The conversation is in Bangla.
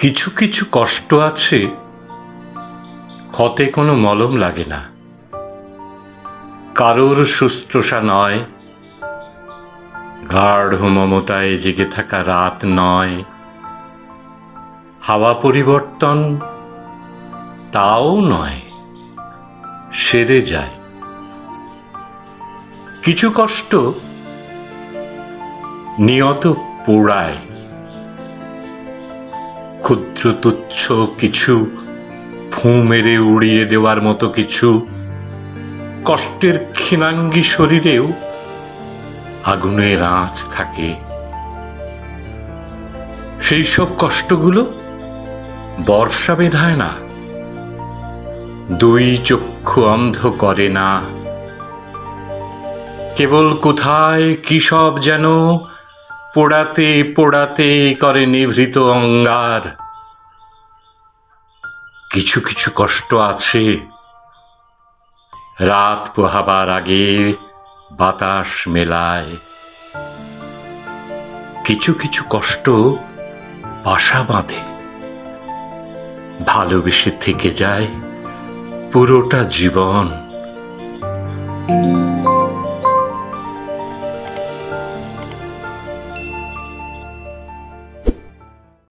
কিছু কিছু কষ্ট আছে, ক্ষতে কোনো মলম লাগে না। কারোর শুশ্রূষা নয়, গাঢ় মমতায় জেগে থাকা রাত নয়, হাওয়া পরিবর্তন তাও নয়, সেরে যায়। কিছু কষ্ট নিয়ত পোড়ায়, ক্ষুদ্র তুচ্ছ কিছু ফুঁ মেরে উড়িয়ে দেওয়ার মতো কিছু কষ্টের ক্ষীণাঙ্গী শরীরেও আগুনের আঁচ থাকে। সেই সব কষ্টগুলো বর্ষা বেঁধায় না, দুই চক্ষু অন্ধ করে না, কেবল কোথায় কি সব যেন পোড়াতে পোড়াতে করে নিভৃত অঙ্গার। কিছু কিছু কষ্ট আছে, রাত পোহাবার আগে বাতাস মেলায়। কিছু কিছু কষ্ট বাসা বাঁধে, ভালোবেসে থেকে যায় পুরোটা জীবন।